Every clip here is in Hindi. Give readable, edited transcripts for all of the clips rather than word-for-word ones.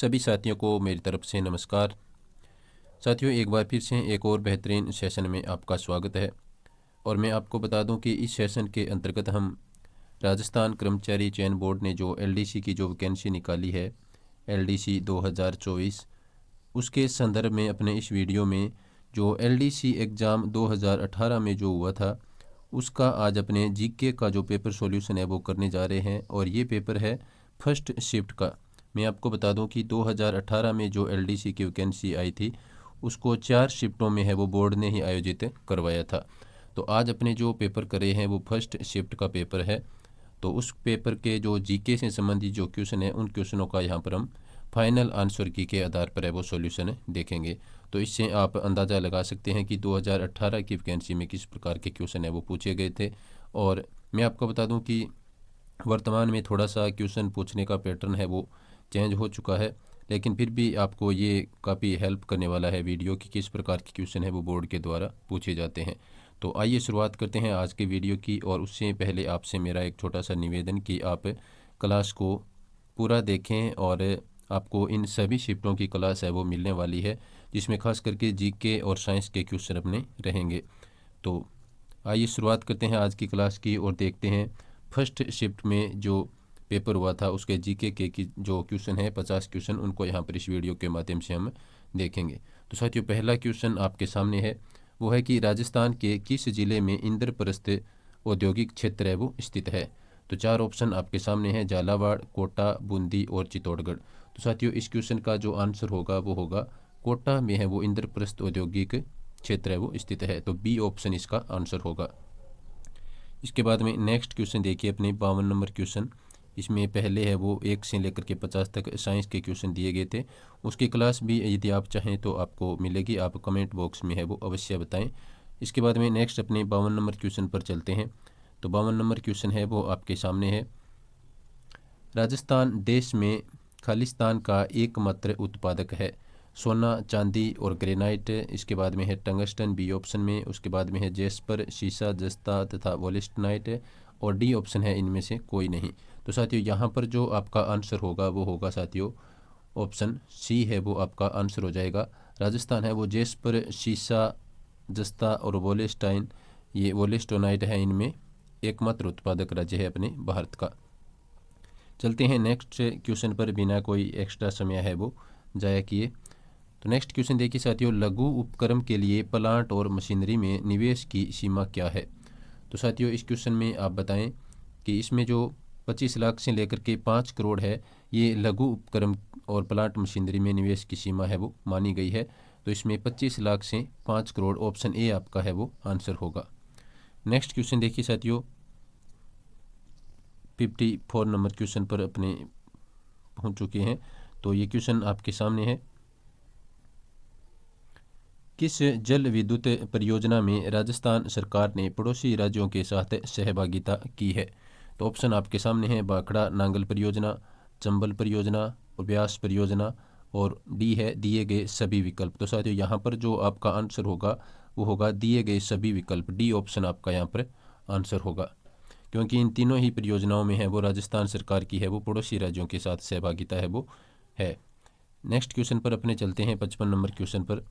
सभी साथियों को मेरी तरफ से नमस्कार। साथियों, एक बार फिर से एक और बेहतरीन सेशन में आपका स्वागत है। और मैं आपको बता दूं कि इस सेशन के अंतर्गत हम राजस्थान कर्मचारी चयन बोर्ड ने जो एलडीसी की जो वैकेंसी निकाली है, एलडीसी 2024, उसके संदर्भ में अपने इस वीडियो में जो एलडीसी एग्ज़ाम 2018 में जो हुआ था उसका आज अपने जीके का जो पेपर सॉल्यूशन है वो करने जा रहे हैं। और ये पेपर है फर्स्ट शिफ्ट का। मैं आपको बता दूं कि 2018 में जो एलडीसी की वैकेंसी आई थी उसको 4 शिफ्टों में है वो बोर्ड ने ही आयोजित करवाया था। तो आज अपने जो पेपर करे हैं वो फर्स्ट शिफ्ट का पेपर है। तो उस पेपर के जो जीके से संबंधित जो क्वेश्चन है उन क्वेश्चनों का यहाँ पर हम फाइनल आंसर की के आधार पर है वो सॉल्यूशन देखेंगे। तो इससे आप अंदाज़ा लगा सकते हैं कि 2018 की वैकेंसी में किस प्रकार के क्वेश्चन है वो पूछे गए थे। और मैं आपको बता दूं कि वर्तमान में थोड़ा सा क्वेश्चन पूछने का पैटर्न है वो चेंज हो चुका है, लेकिन फिर भी आपको ये काफ़ी हेल्प करने वाला है वीडियो कि किस प्रकार के क्वेश्चन है वो बोर्ड के द्वारा पूछे जाते हैं। तो आइए शुरुआत करते हैं आज के वीडियो की। और उससे पहले आपसे मेरा एक छोटा सा निवेदन कि आप क्लास को पूरा देखें और आपको इन सभी शिफ्टों की क्लास है वो मिलने वाली है, जिसमें खास करके जीके और साइंस के क्वेश्चन अपने रहेंगे। तो आइए शुरुआत करते हैं आज की क्लास की और देखते हैं फर्स्ट शिफ्ट में जो पेपर हुआ था उसके जीके के की जो क्वेश्चन है 50 क्वेश्चन, उनको यहाँ पर इस वीडियो के माध्यम से हम देखेंगे। तो साथियों, पहला क्वेश्चन आपके सामने है, वो है कि राजस्थान के किस ज़िले में इंद्रप्रस्थ औद्योगिक क्षेत्र है वो स्थित है। तो 4 ऑप्शन आपके सामने हैं, झालावाड़, कोटा, बूंदी और चित्तौड़गढ़। तो साथियों, इस क्वेश्चन का जो आंसर होगा वो होगा कोटा में है वो इंद्रप्रस्थ औद्योगिक क्षेत्र है वो स्थित है। तो बी ऑप्शन इसका आंसर होगा। इसके बाद में नेक्स्ट क्वेश्चन देखिए, अपने 52 नंबर क्वेश्चन। इसमें पहले है वो 1 से लेकर के 50 तक साइंस के क्वेश्चन दिए गए थे। उसकी क्लास भी यदि आप चाहें तो आपको मिलेगी, आप कमेंट बॉक्स में है वो अवश्य बताएं। इसके बाद में नेक्स्ट अपने 52 नंबर क्वेश्चन पर चलते हैं। तो 52 नंबर क्वेश्चन है वो आपके सामने है, राजस्थान देश में खालिस्तान का एकमात्र उत्पादक है। सोना, चांदी और ग्रेनाइट। इसके बाद में है टंगस्टन, बी ऑप्शन में। उसके बाद में है जेस्पर, शीशा, जस्ता तथा वोलेस्टनाइट। और डी ऑप्शन है इनमें से कोई नहीं। तो साथियों, यहाँ पर जो आपका आंसर होगा वो होगा साथियों ऑप्शन सी है वो आपका आंसर हो जाएगा। राजस्थान है वो जेस्पर, शीशा, जस्ता और वोलेस्टाइन, ये वोलेस्टोनाइट है, इनमें एकमात्र उत्पादक राज्य है अपने भारत का। चलते हैं नेक्स्ट क्वेश्चन पर बिना कोई एक्स्ट्रा समय है वो जाया किए। तो नेक्स्ट क्वेश्चन देखिए साथियों, लघु उपक्रम के लिए प्लांट और मशीनरी में निवेश की सीमा क्या है। तो साथियों, इस क्वेश्चन में आप बताएं कि इसमें जो 25 लाख से लेकर के 5 करोड़ है, ये लघु उपक्रम और प्लांट मशीनरी में निवेश की सीमा है वो मानी गई है। तो इसमें 25 लाख से 5 करोड़ ऑप्शन ए आपका है वो आंसर होगा। नेक्स्ट क्वेश्चन देखिए साथियों, 54 नंबर क्वेश्चन पर अपने पहुंच चुके हैं। तो ये क्वेश्चन आपके सामने है, किस जल विद्युत परियोजना में राजस्थान सरकार ने पड़ोसी राज्यों के साथ सहभागिता की है। तो ऑप्शन आपके सामने है, भाखड़ा नांगल परियोजना, चंबल परियोजना और ब्यास परियोजना, और डी है दिए गए सभी विकल्प। तो साथियों, यहाँ पर जो आपका आंसर होगा वो होगा दिए गए सभी विकल्प। डी ऑप्शन आपका यहाँ पर आंसर होगा, क्योंकि इन तीनों ही परियोजनाओं में है वो राजस्थान सरकार की है वो पड़ोसी राज्यों के साथ सहभागिता है वो है। नेक्स्ट क्वेश्चन पर अपने चलते हैं 55 नंबर क्वेश्चन पर,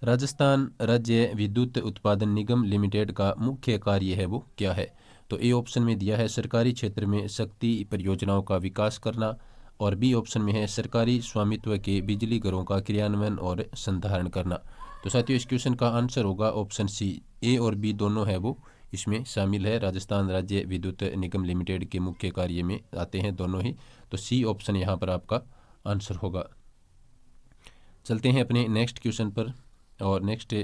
राजस्थान राज्य विद्युत उत्पादन निगम लिमिटेड का मुख्य कार्य है वो क्या है। तो ए ऑप्शन में दिया है सरकारी क्षेत्र में शक्ति परियोजनाओं का विकास करना, और बी ऑप्शन में है सरकारी स्वामित्व के बिजली घरों का क्रियान्वयन और संधारण करना। तो साथियों, इस क्वेश्चन का आंसर होगा ऑप्शन सी। ए और बी दोनों है वो इसमें शामिल है, राजस्थान राज्य विद्युत निगम लिमिटेड के मुख्य कार्य में आते हैं दोनों ही। तो सी ऑप्शन यहाँ पर आपका आंसर होगा। चलते हैं अपने नेक्स्ट क्वेश्चन पर, और नेक्स्ट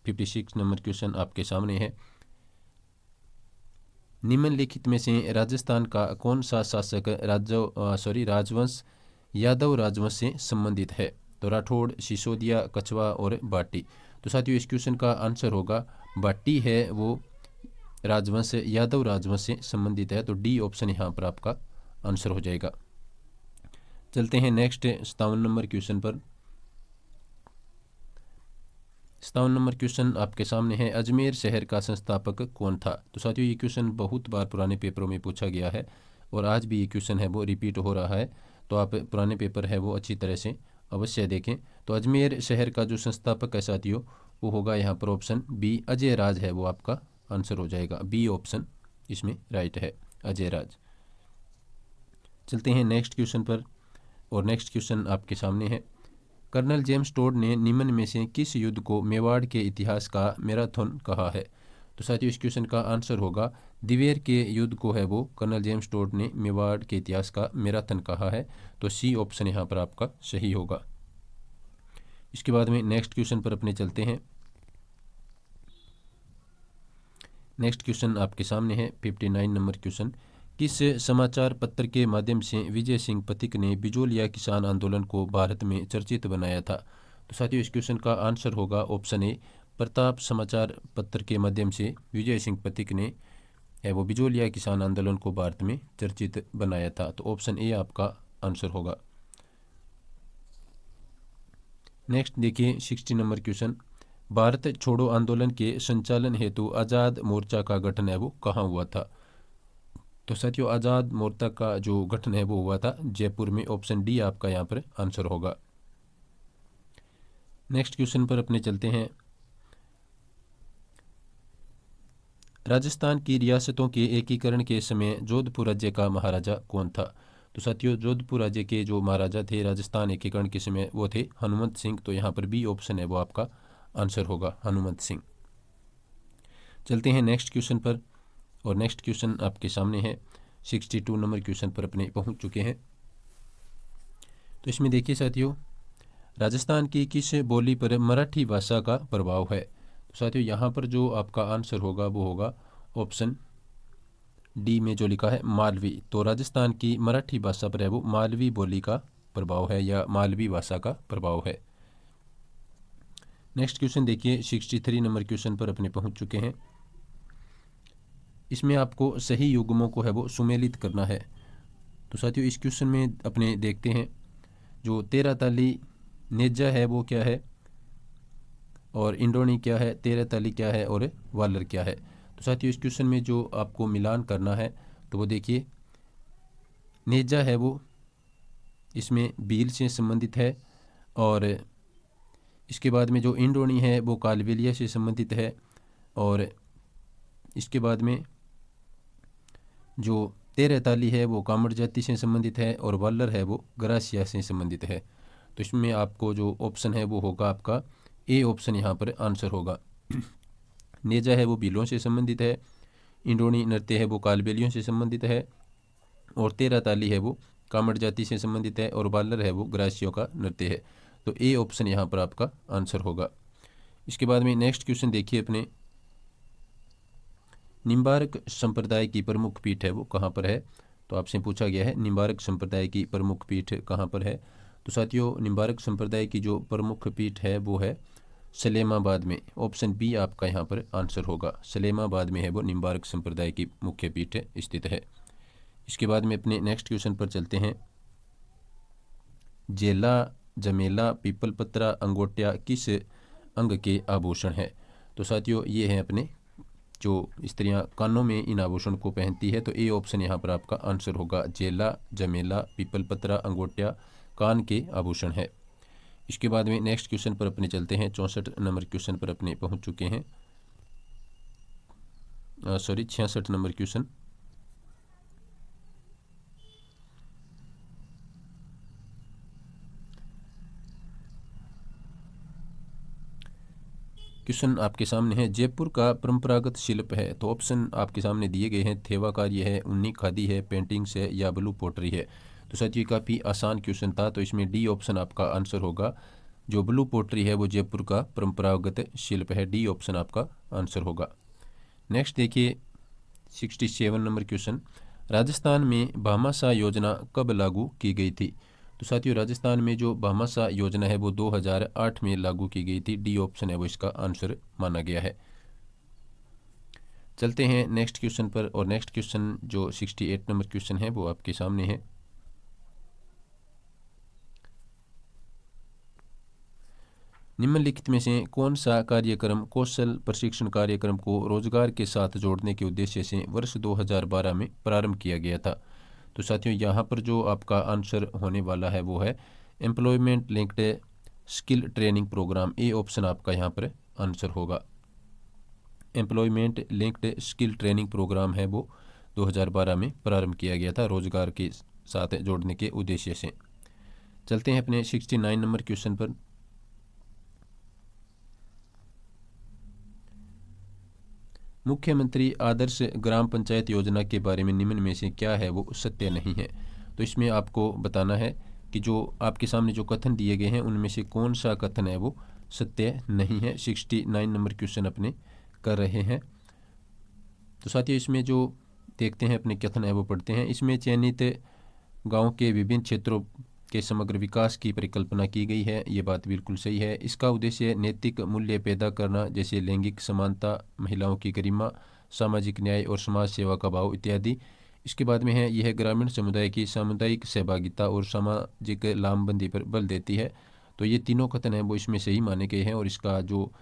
56 नंबर क्वेश्चन आपके सामने है, निम्नलिखित में से राजस्थान का कौन सा शासक राजवंश यादव राजवंश से संबंधित है। तो राठौड़, सिसोदिया, कछवा और बाटी। तो साथियों, इस क्वेश्चन का आंसर होगा बाटी है वो राजवंश यादव राजवंश से संबंधित है। तो डी ऑप्शन यहाँ पर आपका आंसर हो जाएगा। चलते हैं नेक्स्ट 57 नंबर क्वेश्चन पर। 57 नंबर क्वेश्चन आपके सामने है, अजमेर शहर का संस्थापक कौन था। तो साथियों, ये क्वेश्चन बहुत बार पुराने पेपरों में पूछा गया है। और आज भी ये क्वेश्चन है वो रिपीट हो रहा है। तो आप पुराने पेपर है वो अच्छी तरह से अवश्य देखें। तो अजमेर शहर का जो संस्थापक है साथियों वो होगा यहाँ पर ऑप्शन बी, अजय राज है वो आपका आंसर हो जाएगा। बी ऑप्शन इसमें राइट है, अजय राज। चलते हैं नेक्स्ट क्वेश्चन पर, और नेक्स्ट क्वेश्चन आपके सामने है। कर्नल जेम्स टोड ने निम्न में से किस युद्ध को मेवाड़ के इतिहास का मैराथन कहा है? तो साथियों इस क्वेश्चन का आंसर होगा दिवेर के युद्ध को है वो कर्नल जेम्स टोड ने मेवाड़ के इतिहास का मैराथन कहा है। तो सी ऑप्शन यहाँ पर आपका सही होगा। इसके बाद में नेक्स्ट क्वेश्चन पर अपने चलते हैं। नेक्स्ट क्वेश्चन आपके सामने है 59 नंबर क्वेश्चन। किस समाचार पत्र के माध्यम से विजय सिंह पथिक ने बिजोलिया किसान आंदोलन को भारत में चर्चित बनाया था? तो साथियों इस क्वेश्चन का आंसर होगा ऑप्शन ए, प्रताप समाचार पत्र के माध्यम से विजय सिंह पथिक ने है वो बिजोलिया किसान आंदोलन को भारत में चर्चित बनाया था। तो ऑप्शन ए आपका आंसर होगा। नेक्स्ट देखिए 60 नंबर क्वेश्चन। भारत छोड़ो आंदोलन के संचालन हेतु आज़ाद मोर्चा का गठन है वो कहाँ हुआ था? तो साथियों आज़ाद मोर्चा का जो गठन है वो हुआ था जयपुर में। ऑप्शन डी आपका यहाँ पर आंसर होगा। नेक्स्ट क्वेश्चन पर अपने चलते हैं। राजस्थान की रियासतों के एकीकरण के समय जोधपुर राज्य का महाराजा कौन था? तो साथियों जोधपुर राज्य के जो महाराजा थे राजस्थान एकीकरण के समय वो थे हनुमंत सिंह। तो यहाँ पर बी ऑप्शन है वो आपका आंसर होगा, हनुमंत सिंह। चलते हैं नेक्स्ट क्वेश्चन पर, और नेक्स्ट क्वेश्चन आपके सामने है 62 नंबर क्वेश्चन पर अपने पहुंच चुके हैं। तो इसमें देखिए साथियों, राजस्थान की किस बोली पर मराठी भाषा का प्रभाव है? तो साथियों यहाँ पर जो आपका आंसर होगा वो होगा ऑप्शन डी में जो लिखा है मालवी। तो राजस्थान की मराठी भाषा पर है वो मालवी बोली का प्रभाव है या मालवी भाषा का प्रभाव है। नेक्स्ट क्वेश्चन देखिए 63 नंबर क्वेश्चन पर अपने पहुंच चुके हैं। इसमें आपको सही युग्मों को है वो सुमेलित करना है। तो साथियों इस क्वेश्चन में अपने देखते हैं जो 13 ताली नेजा है वो क्या है, और इंडोनी क्या है, 13 ताली क्या है, और वालर क्या है। तो साथियों इस क्वेश्चन में जो आपको मिलान करना है तो वो देखिए नेजा है वो इसमें भील से संबंधित है, और इसके बाद में जो इंडोनी है वो कालबेलिया से संबंधित है, और इसके बाद में जो 13 ताली है वो कामड़ जाति से संबंधित है, और वालर है वो गरासिया से संबंधित है। तो इसमें आपको जो ऑप्शन है वो होगा आपका ए ऑप्शन यहाँ पर आंसर होगा। नेजा है वो भीलों से संबंधित है, इंडोनी नृत्य है वो कालबेलियों से संबंधित है, और 13 ताली है वो कामड़ जाति से संबंधित है, और वालर है वो ग्रासियों का नृत्य है। तो ए ऑप्शन यहाँ पर आपका आंसर होगा। इसके बाद में नेक्स्ट क्वेश्चन देखिए अपने, निम्बार्क संप्रदाय की प्रमुख पीठ है वो कहाँ पर है? तो आपसे पूछा गया है निम्बार्क संप्रदाय की प्रमुख पीठ कहाँ पर है। तो साथियों निम्बार्क संप्रदाय की जो प्रमुख पीठ है वो है सलेमाबाद में। ऑप्शन बी आपका यहाँ पर आंसर होगा, सलेमाबाद में है वो निम्बार्क संप्रदाय की मुख्य पीठ स्थित है। इसके बाद में अपने नेक्स्ट क्वेश्चन पर चलते हैं। जेला, जमेला, पीपलपत्रा, अंगोटिया किस अंग के आभूषण है? तो साथियों ये हैं अपने जो स्त्रियां कानों में इन आभूषण को पहनती है। तो ए ऑप्शन यहाँ पर आपका आंसर होगा, जेला, जमेला, पीपलपत्रा, अंगोटिया कान के आभूषण है। इसके बाद में नेक्स्ट क्वेश्चन पर अपने चलते हैं। 64 नंबर क्वेश्चन पर अपने पहुंच चुके हैं, 66 नंबर क्वेश्चन। क्वेश्चन आपके सामने है, जयपुर का परंपरागत शिल्प है। तो ऑप्शन आपके सामने दिए गए हैं, थेवा कार्य है, उन्नी खादी है, पेंटिंग्स है, या ब्लू पोटरी है। तो साथियों काफ़ी आसान क्वेश्चन था, तो इसमें डी ऑप्शन आपका आंसर होगा। जो ब्लू पोटरी है वो जयपुर का परंपरागत शिल्प है, डी ऑप्शन आपका आंसर होगा। नेक्स्ट देखिए 67 नंबर क्वेश्चन, राजस्थान में भामाशाह योजना कब लागू की गई थी? तो साथियों राजस्थान में जो भामाशाह योजना है वो 2008 में लागू की गई थी, डी ऑप्शन है वो इसका आंसर माना गया है। चलते हैं नेक्स्ट क्वेश्चन पर, और नेक्स्ट क्वेश्चन जो 68 नंबर क्वेश्चन है वो आपके सामने है। निम्नलिखित में से कौन सा कार्यक्रम कौशल प्रशिक्षण कार्यक्रम को रोजगार के साथ जोड़ने के उद्देश्य से वर्ष 2012 में प्रारंभ किया गया था? तो साथियों यहाँ पर जो आपका आंसर होने वाला है वो है employment linked skill training program. A option आपका यहाँ पर आंसर होगा। Employment linked skill training program है वो 2012 में प्रारंभ किया गया था रोजगार के साथ जोड़ने के उद्देश्य से। चलते हैं अपने 69 नंबर क्वेश्चन पर। मुख्यमंत्री आदर्श ग्राम पंचायत योजना के बारे में निम्न में से क्या है वो सत्य नहीं है। तो इसमें आपको बताना है कि जो आपके सामने जो कथन दिए गए हैं उनमें से कौन सा कथन है वो सत्य नहीं है। 69 नंबर क्वेश्चन अपने कर रहे हैं। तो साथियों इसमें जो देखते हैं अपने कथन है वो पढ़ते हैं। इसमें चयनित गांव के विभिन्न क्षेत्रों के समग्र विकास की परिकल्पना की गई है। ये बात बिल्कुल सही है। इसका उद्देश्य नैतिक मूल्य पैदा करना जैसे लैंगिक समानता, महिलाओं की गरिमा, सामाजिक न्याय और समाज सेवा का भाव इत्यादि। इसके बाद में है यह ग्रामीण समुदाय की सामुदायिक सहभागिता और सामाजिक लामबंदी पर बल देती है। तो ये तीनों कथन हैं वो इसमें सही माने गए हैं और इसका जो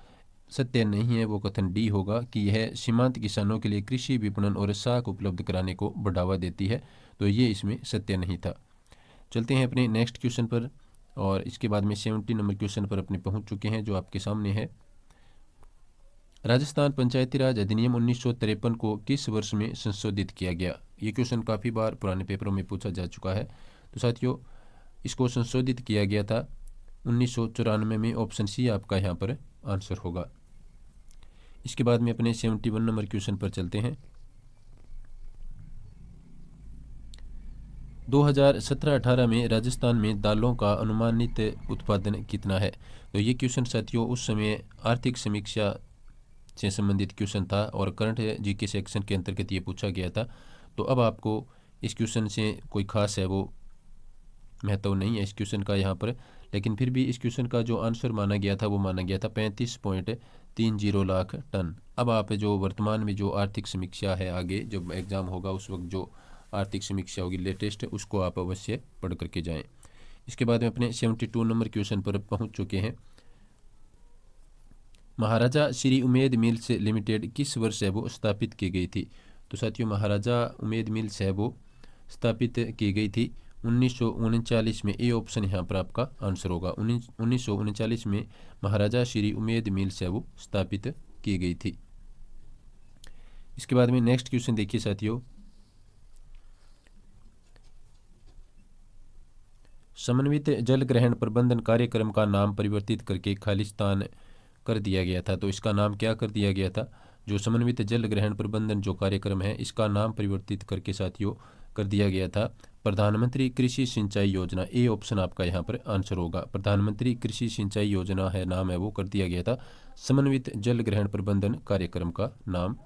सत्य नहीं है वो कथन डी होगा कि यह सीमांत किसानों के लिए कृषि विपणन और साख उपलब्ध कराने को बढ़ावा देती है। तो ये इसमें सत्य नहीं था। चलते हैं अपने नेक्स्ट क्वेश्चन पर और इसके बाद में 70 नंबर क्वेश्चन पर अपने पहुंच चुके हैं जो आपके सामने है। राजस्थान पंचायती राज अधिनियम 1953 को किस वर्ष में संशोधित किया गया। ये क्वेश्चन काफ़ी बार पुराने पेपरों में पूछा जा चुका है। तो साथियों इसको संशोधित किया गया था 1994 में। ऑप्शन सी आपका यहाँ पर आंसर होगा। इसके बाद में अपने 71 नंबर क्वेश्चन पर चलते हैं। 2017-18 में राजस्थान में दालों का अनुमानित उत्पादन कितना है। तो ये क्वेश्चन साथियों उस समय आर्थिक समीक्षा से संबंधित क्वेश्चन था और करंट जीके सेक्शन के अंतर्गत ये पूछा गया था। तो अब आपको इस क्वेश्चन से कोई खास है वो महत्व नहीं है इस क्वेश्चन का यहाँ पर, लेकिन फिर भी इस क्वेश्चन का जो आंसर माना गया था वो माना गया था 35.30 लाख टन। अब आप जो वर्तमान में जो आर्थिक समीक्षा है, आगे जब एग्ज़ाम होगा उस वक्त जो आर्थिक समीक्षा होगी लेटेस्ट, उसको आप अवश्य पढ़ करके जाएं। इसके बाद में अपने 72 नंबर क्वेश्चन पर पहुंच चुके हैं। महाराजा श्री उमेद मिल्स लिमिटेड किस वर्ष है वो स्थापित की गई थी। तो साथियों महाराजा उमेद मिल्स है वो स्थापित की गई थी 1939 में। ए ऑप्शन यहाँ पर आपका आंसर होगा। 1939 में महाराजा श्री उमेद मिल्स है वो स्थापित की गई थी। इसके बाद में नेक्स्ट क्वेश्चन देखिए साथियों। समन्वित जल ग्रहण प्रबंधन कार्यक्रम का नाम परिवर्तित करके खालिस्तान कर दिया गया था। तो इसका नाम क्या कर दिया गया था। जो समन्वित जल ग्रहण प्रबंधन जो कार्यक्रम है इसका नाम परिवर्तित करके साथियों कर दिया गया था प्रधानमंत्री कृषि सिंचाई योजना। ए ऑप्शन आपका यहाँ पर आंसर होगा। प्रधानमंत्री कृषि सिंचाई योजना है नाम है वो कर दिया गया था समन्वित जल ग्रहण प्रबंधन कार्यक्रम का नाम।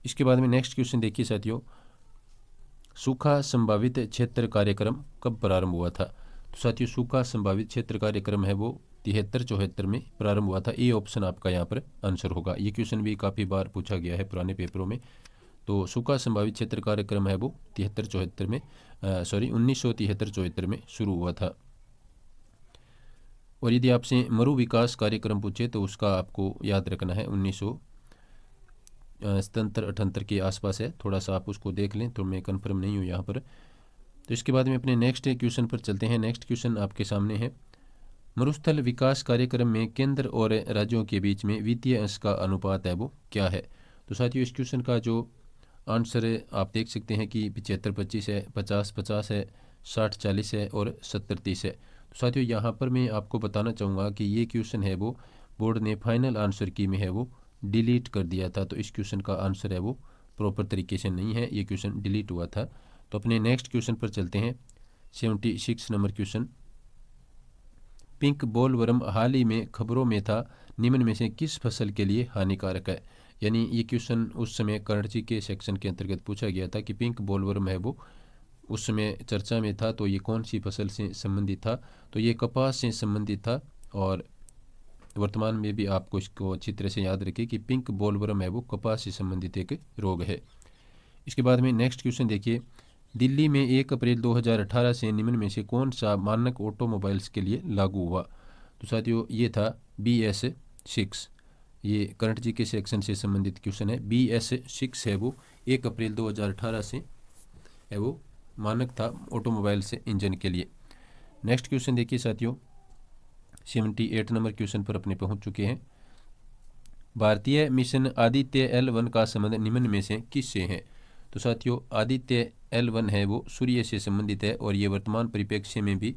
इसके बाद में नेक्स्ट क्वेश्चन देखिए साथियों। सूखा संभावित क्षेत्र कार्यक्रम कब प्रारंभ हुआ था। तो साथियों सूखा संभावित क्षेत्र कार्यक्रम है वो 73-74 में प्रारंभ हुआ था। ए ऑप्शन आपका यहाँ पर आंसर होगा। ये क्वेश्चन भी काफ़ी बार पूछा गया है पुराने पेपरों में। तो सूखा संभावित क्षेत्र कार्यक्रम है वो 73-74 में 1973-74 में शुरू हुआ था। और यदि आपसे मरु विकास कार्यक्रम पूछे तो उसका आपको याद रखना है 1977-78 के आसपास है। थोड़ा सा आप उसको देख लें, तो मैं कंफर्म नहीं हूँ यहाँ पर। तो इसके बाद में अपने नेक्स्ट क्वेश्चन पर चलते हैं। नेक्स्ट क्वेश्चन आपके सामने है। मरुस्थल विकास कार्यक्रम में केंद्र और राज्यों के बीच में वित्तीय अंश का अनुपात है वो क्या है। तो साथियों इस क्वेश्चन का जो आंसर है आप देख सकते हैं कि 75-25 है, 50-50 है, 60-40 है और 70-30 है। तो साथियों यहाँ पर मैं आपको बताना चाहूँगा कि ये क्वेश्चन है वो बोर्ड ने फाइनल आंसर की में है वो डिलीट कर दिया था। तो इस क्वेश्चन का आंसर है वो प्रॉपर तरीके से नहीं है, ये क्वेश्चन डिलीट हुआ था। तो अपने नेक्स्ट क्वेश्चन पर चलते हैं। 76 नंबर क्वेश्चन। पिंक बोलवर्म हाल ही में खबरों में था, निम्न में से किस फसल के लिए हानिकारक है। यानी ये क्वेश्चन उस समय करंट के सेक्शन के अंतर्गत पूछा गया था कि पिंक बोलवर्म है वो उस समय चर्चा में था, तो ये कौन सी फसल से संबंधित था। तो ये कपास से संबंधित था और वर्तमान में भी आपको इसको अच्छी तरह से याद रखिए कि पिंक बोलवर्म है वो कपास से संबंधित एक रोग है। इसके बाद में नेक्स्ट क्वेश्चन देखिए। दिल्ली में 1 अप्रैल 2018 से निम्न में से कौन सा मानक ऑटोमोबाइल्स के लिए लागू हुआ। तो साथियों ये था BS6। ये करंट जी के सेक्शन से संबंधित क्वेश्चन है। BS6 है वो 1 अप्रैल 2018 से है वो मानक था ऑटोमोबाइल से इंजन के लिए। नेक्स्ट क्वेश्चन देखिए साथियों, 78 नंबर क्वेश्चन पर अपने पहुंच चुके हैं। भारतीय मिशन आदित्य L1 का संबंध निम्न में से किससे है? तो साथियों आदित्य L1 है वो सूर्य से संबंधित है, और ये वर्तमान परिप्रेक्ष्य में भी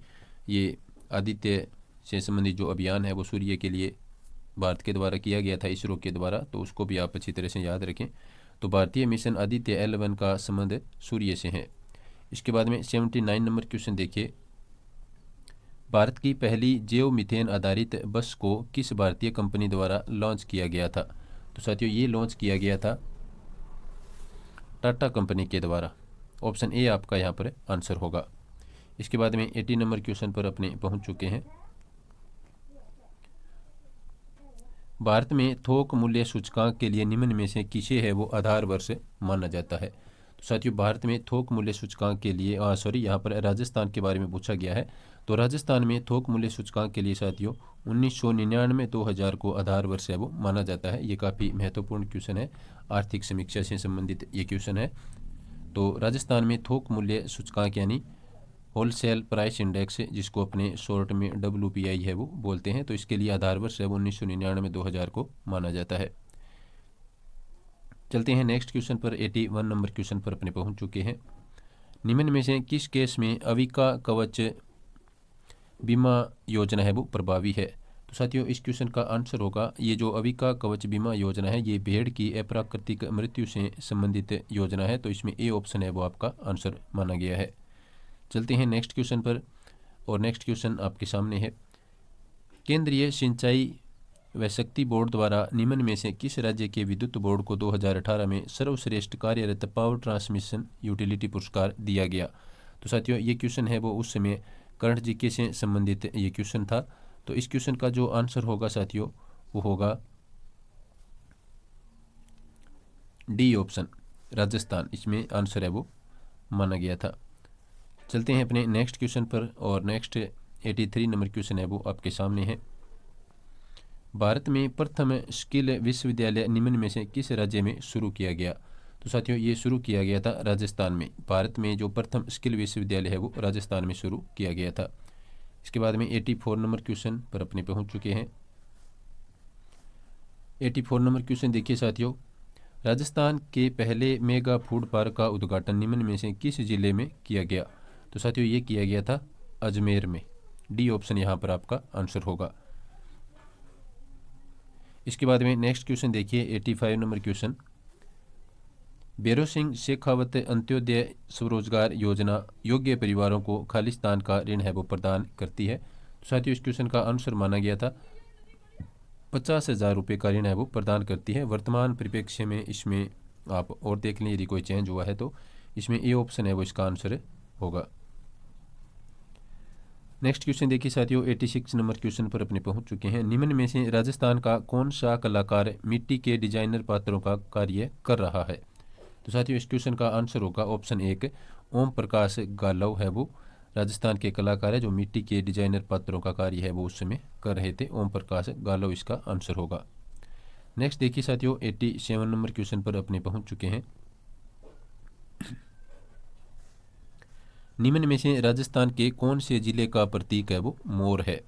ये आदित्य से संबंधित जो अभियान है वो सूर्य के लिए भारत के द्वारा किया गया था, इसरो के द्वारा, तो उसको भी आप अच्छी तरह से याद रखें। तो भारतीय मिशन आदित्य L1 का संबंध सूर्य से है। इसके बाद में 79 नंबर क्वेश्चन देखिए, भारत की पहली जैव मीथेन आधारित बस को किस भारतीय कंपनी द्वारा लॉन्च किया गया था? तो साथियों ये लॉन्च किया गया था टाटा कंपनी के द्वारा। ऑप्शन ए आपका यहाँ पर आंसर होगा। इसके बाद में 80 नंबर क्वेश्चन पर अपने पहुंच चुके हैं। भारत में थोक मूल्य सूचकांक के लिए निम्न में से किसे है वो आधार वर्ष माना जाता है? तो साथियों भारत में थोक मूल्य सूचकांक के लिए यहाँ पर राजस्थान के बारे में पूछा गया है। तो राजस्थान में थोक मूल्य सूचकांक के लिए साथियों 1999-2000 को आधार वर्ष है वो माना जाता है। ये काफ़ी महत्वपूर्ण क्वेश्चन है, आर्थिक समीक्षा से संबंधित ये क्वेश्चन है। तो राजस्थान में थोक मूल्य सूचकांक यानी होलसेल प्राइस इंडेक्स, जिसको अपने शॉर्ट में WPI है वो बोलते हैं, तो इसके लिए आधार वर्ष है वो 1999-2000 को माना जाता है। चलते हैं नेक्स्ट क्वेश्चन पर। 81 नंबर क्वेश्चन पर अपने पहुंच चुके हैं। निम्न में से किस केस में अविका कवच बीमा योजना है वो प्रभावी है? तो साथियों इस क्वेश्चन का आंसर होगा, ये जो अविका कवच बीमा योजना है ये भेड़ की अप्राकृतिक मृत्यु से संबंधित योजना है, तो इसमें ए ऑप्शन है वो आपका आंसर माना गया है। चलते हैं नेक्स्ट क्वेश्चन पर, और नेक्स्ट क्वेश्चन आपके सामने है। केंद्रीय सिंचाई व शक्ति बोर्ड द्वारा निम्न में से किस राज्य के विद्युत बोर्ड को 2018 में सर्वश्रेष्ठ कार्यरत पावर ट्रांसमिशन यूटिलिटी पुरस्कार दिया गया? तो साथियों ये क्वेश्चन है वो उस समय करंट जीके से संबंधित ये क्वेश्चन था। तो इस क्वेश्चन का जो आंसर होगा साथियों वो होगा डी ऑप्शन, राजस्थान, इसमें आंसर है वो माना गया था। चलते हैं अपने नेक्स्ट क्वेश्चन पर, और नेक्स्ट 83 नंबर क्वेश्चन है वो आपके सामने है। भारत में प्रथम स्किल विश्वविद्यालय निम्न में से किस राज्य में शुरू किया गया? तो साथियों ये शुरू किया गया था राजस्थान में। भारत में जो प्रथम स्किल विश्वविद्यालय है वो राजस्थान में शुरू किया गया था। इसके बाद में 84 नंबर क्वेश्चन पर अपने पहुंच चुके हैं। 84 नंबर क्वेश्चन देखिए साथियों, राजस्थान के पहले मेगा फूड पार्क का उद्घाटन निम्न में से किस जिले में किया गया? तो साथियों ये किया गया था अजमेर में। डी ऑप्शन यहाँ पर आपका आंसर होगा। इसके बाद में नेक्स्ट क्वेश्चन देखिए 85 नंबर क्वेश्चन, भैरव सिंह शेखावत अंत्योदय स्वरोजगार योजना योग्य परिवारों को खालिस्तान का ऋण है वो प्रदान करती है। तो साथियों इस क्वेश्चन का आंसर माना गया था 50,000 रुपये का ऋण है वो प्रदान करती है। वर्तमान परिप्रेक्ष्य में इसमें आप और देख लें यदि कोई चेंज हुआ है तो इसमें ए ऑप्शन है वो इसका आंसर होगा। नेक्स्ट क्वेश्चन देखिए साथियों 86 नंबर क्वेश्चन पर अपने पहुंच चुके हैं। निम्न में से राजस्थान का कौन सा कलाकार मिट्टी के डिजाइनर पात्रों का कार्य कर रहा है? तो साथियों इस क्वेश्चन का आंसर होगा ऑप्शन 1, ओम प्रकाश गालव है वो राजस्थान के कलाकार है जो मिट्टी के डिजाइनर पात्रों का कार्य है वो उस समय कर रहे थे। ओम प्रकाश गालव इसका आंसर होगा। नेक्स्ट देखिए साथियों 87 नंबर क्वेश्चन पर अपने पहुंच चुके हैं। निम्न में से राजस्थान के कौन से जिले का प्रतीक है वो मोर है?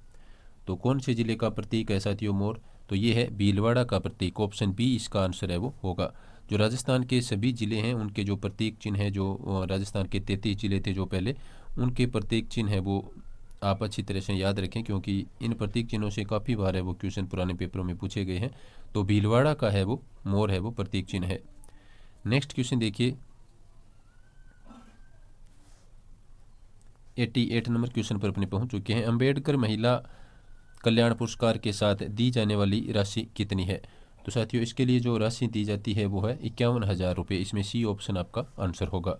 तो कौन से जिले का प्रतीक है साथियों मोर? तो ये है भीलवाड़ा का प्रतीक। ऑप्शन बी इसका आंसर है वो होगा। जो राजस्थान के सभी ज़िले हैं उनके जो प्रतीक चिन्ह है, जो राजस्थान के 33 ज़िले थे जो पहले, उनके प्रतीक चिन्ह है वो आप अच्छी तरह से याद रखें, क्योंकि इन प्रतीक चिन्हों से काफ़ी बार है वो क्वेश्चन पुराने पेपरों में पूछे गए हैं। तो भीलवाड़ा का है वो मोर है वो प्रतीक चिन्ह है। नेक्स्ट क्वेश्चन देखिए 88 नंबर क्वेश्चन पर अपने पहुंच चुके हैं। अंबेडकर महिला कल्याण पुरस्कार के साथ दी जाने वाली राशि कितनी है? तो साथियों इसके लिए जो राशि दी जाती है वो है 51,000 रुपये। इसमें सी ऑप्शन आपका आंसर होगा।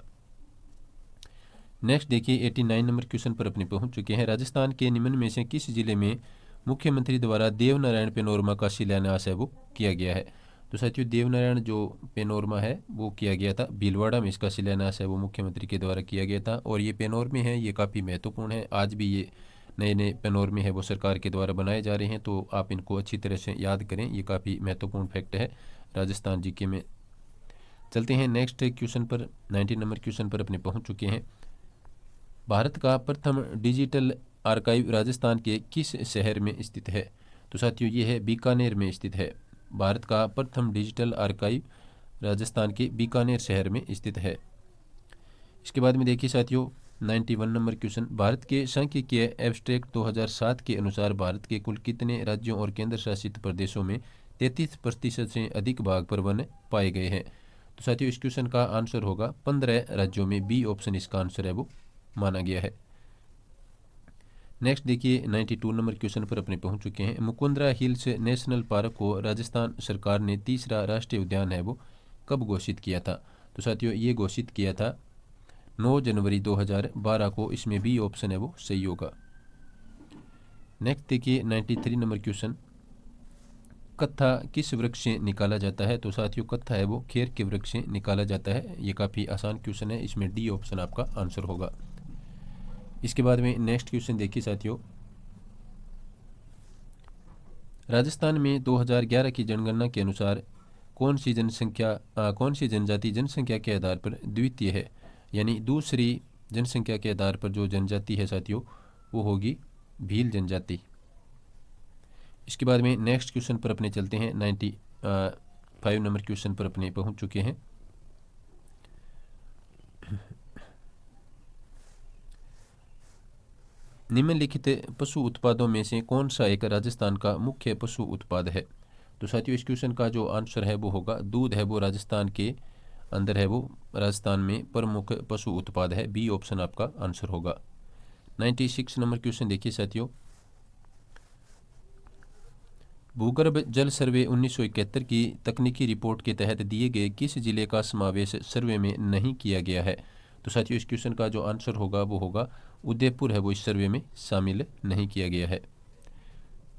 नेक्स्ट देखिए 89 नंबर क्वेश्चन पर अपने पहुंच चुके हैं। राजस्थान के निम्न में से किस जिले में मुख्यमंत्री द्वारा देवनारायण पेनोरमा का शिलान्यास है वो किया गया है? तो साथियों देवनारायण जो पेनोरमा है वो किया गया था भीलवाड़ा में, इसका शिलान्यास है वो मुख्यमंत्री के द्वारा किया गया था। और ये पेनोरमे हैं ये काफ़ी महत्वपूर्ण है, आज भी ये नए नए पेनोरमे है वो सरकार के द्वारा बनाए जा रहे हैं, तो आप इनको अच्छी तरह से याद करें, ये काफ़ी महत्वपूर्ण फैक्ट है राजस्थान जीके में। चलते हैं नेक्स्ट क्वेश्चन पर। 90 नंबर क्वेश्चन पर अपने पहुंच चुके हैं। भारत का प्रथम डिजिटल आर्काइव राजस्थान के किस शहर में स्थित है? तो साथियों ये है बीकानेर में स्थित है। भारत का प्रथम डिजिटल आर्काइव राजस्थान के बीकानेर शहर में स्थित है। इसके बाद में देखिए साथियों 91 नंबर क्वेश्चन, भारत के सांख्यिकीय एब्स्ट्रैक्ट 2007 के अनुसार भारत के कुल कितने राज्यों और केंद्र शासित प्रदेशों में 33% से अधिक भाग पर वन पाए गए हैं? तो साथियों इस क्वेश्चन का आंसर होगा 15 राज्यों में। बी ऑप्शन इसका आंसर है वो माना गया है। नेक्स्ट देखिए 92 नंबर क्वेश्चन पर अपने पहुंच चुके हैं। मुकुंदरा हिल्स नेशनल पार्क को राजस्थान सरकार ने तीसरा राष्ट्रीय उद्यान है वो कब घोषित किया था? तो साथियों ये घोषित किया था 9 जनवरी 2012 को। इसमें बी ऑप्शन है वो सही होगा। नेक्स्ट देखिए 93 नंबर क्वेश्चन, कत्था किस वृक्ष से निकाला जाता है? तो साथियों कत्था है वो खेर के वृक्ष से निकाला जाता है। ये काफ़ी आसान क्वेश्चन है, इसमें डी ऑप्शन आपका आंसर होगा। इसके बाद में नेक्स्ट क्वेश्चन देखिए साथियों, राजस्थान में 2011 की जनगणना के अनुसार कौन सी जनजाति जनसंख्या के आधार पर द्वितीय है? यानी दूसरी जनसंख्या के आधार पर जो जनजाति है साथियों वो होगी भील जनजाति। इसके बाद में नेक्स्ट क्वेश्चन पर अपने चलते हैं। 95 नंबर क्वेश्चन पर अपने पहुंच चुके हैं। निम्नलिखित पशु उत्पादों में से कौन सा एक राजस्थान का मुख्य पशु उत्पाद है? तो साथियों इस क्वेश्चन का जो आंसर है वो होगा दूध है वो राजस्थान के अंदर है वो राजस्थान में प्रमुख पशु उत्पाद है। बी ऑप्शन आपका आंसर होगा। 96 नंबर क्वेश्चन देखिए साथियों, भूगर्भ जल सर्वे 1971 की तकनीकी रिपोर्ट के तहत दिए गए किस जिले का समावेश सर्वे में नहीं किया गया है? तो साथियों इस क्वेश्चन का जो आंसर होगा वो होगा उदयपुर है वो इस सर्वे में शामिल नहीं किया गया है।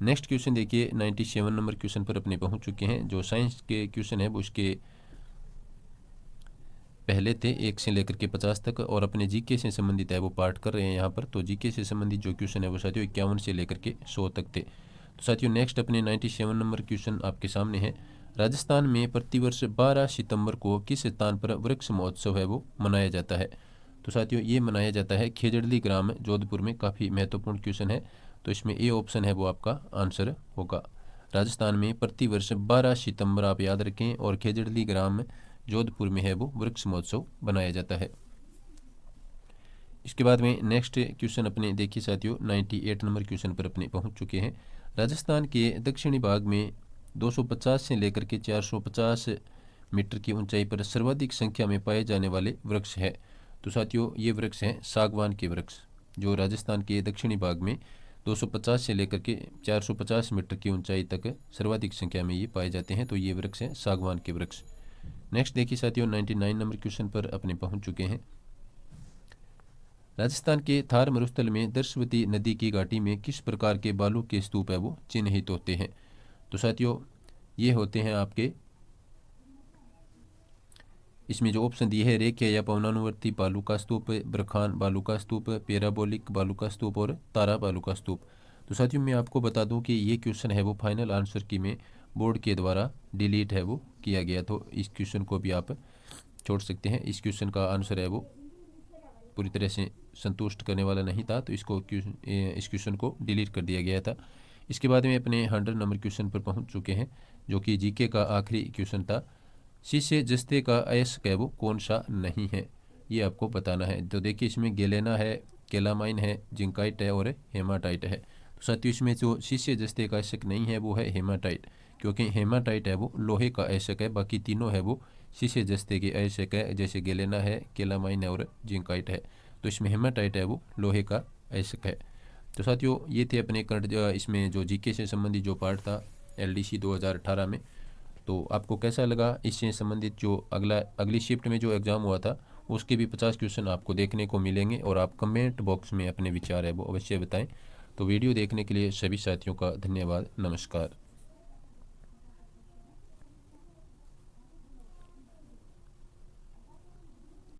नेक्स्ट क्वेश्चन देखिए 97 नंबर क्वेश्चन पर अपने पहुंच चुके हैं। जो साइंस के क्वेश्चन है वो उसके पहले थे 1 से लेकर के 50 तक, और अपने जीके से संबंधित है वो पार्ट कर रहे हैं यहाँ पर। तो जीके से संबंधित जो क्वेश्चन है वो साथियों 51 से लेकर के 100 तक थे। तो साथियों नेक्स्ट अपने 97 नंबर क्वेश्चन आपके सामने है। राजस्थान में प्रतिवर्ष 12 सितंबर को किस स्थान पर वृक्ष महोत्सव है वो मनाया जाता है? तो साथियों ये मनाया जाता है खेजड़ली ग्राम जोधपुर में। काफ़ी महत्वपूर्ण क्वेश्चन है, तो इसमें ए ऑप्शन है वो आपका आंसर होगा। राजस्थान में प्रतिवर्ष 12 सितंबर आप याद रखें, और खेजड़ली ग्राम जोधपुर में है वो वृक्ष महोत्सव बनाया जाता है। इसके बाद में नेक्स्ट क्वेश्चन अपने देखिए साथियों 98 नंबर क्वेश्चन पर अपने पहुंच चुके हैं। राजस्थान के दक्षिणी भाग में 250 से लेकर के 450 मीटर की ऊंचाई पर सर्वाधिक संख्या में पाए जाने वाले वृक्ष है। तो साथियों ये वृक्ष हैं सागवान के वृक्ष, जो राजस्थान के दक्षिणी भाग में 250 से लेकर के 450 मीटर की ऊंचाई तक सर्वाधिक संख्या में ये पाए जाते हैं। तो ये वृक्ष हैं सागवान के वृक्ष। नेक्स्ट देखिए साथियों 99 नंबर क्वेश्चन पर अपने पहुंच चुके हैं। राजस्थान के थार मरुस्थल में दर्शवती नदी की घाटी में किस प्रकार के बालू के स्तूप है वो चिन्हित होते हैं? तो साथियों ये होते हैं आपके, इसमें जो ऑप्शन दिए है रेखीय या पवनानुवर्ती बालू का स्तूप, ब्रखान बालू का स्तूप, पैराबोलिक बालू का स्तूप और तारा बालू का स्तूप। तो साथियों मैं आपको बता दूं कि ये क्वेश्चन है वो फाइनल आंसर की में बोर्ड के द्वारा डिलीट है वो किया गया, तो इस क्वेश्चन को भी आप छोड़ सकते हैं। इस क्वेश्चन का आंसर है वो पूरी तरह से संतुष्ट करने वाला नहीं था, तो इस क्वेश्चन को डिलीट कर दिया गया था। इसके बाद में अपने 100 नंबर क्वेश्चन पर पहुंच चुके हैं, जो कि जीके का आखिरी क्वेश्चन था। शीशे जस्ते का अयस्क है वो कौन सा नहीं है, ये आपको बताना है। तो देखिए इसमें गेलेना है, केलामाइन है, जिंकाइट है और हेमाटाइट है। तो साथियों इसमें जो शीशे जस्ते का अयस्क नहीं है वो है हेमाटाइट, क्योंकि हेमाटाइट है वो लोहे का अयस्क है। बाकी तीनों है वो शीशे जस्ते के अयस्क है, जैसे गेलेना है, केलामाइन है और जिंकाइट है। तो इसमें हेमाटाइट है वो लोहे का अयस्क है। तो साथियों ये थे अपने करंट इसमें जो जीके से संबंधित जो पार्ट था LDC 2018 में। तो आपको कैसा लगा? इससे संबंधित जो अगली शिफ्ट में जो एग्ज़ाम हुआ था उसके भी 50 क्वेश्चन आपको देखने को मिलेंगे, और आप कमेंट बॉक्स में अपने विचार है वो अवश्य बताएं। तो वीडियो देखने के लिए सभी साथियों का धन्यवाद। नमस्कार।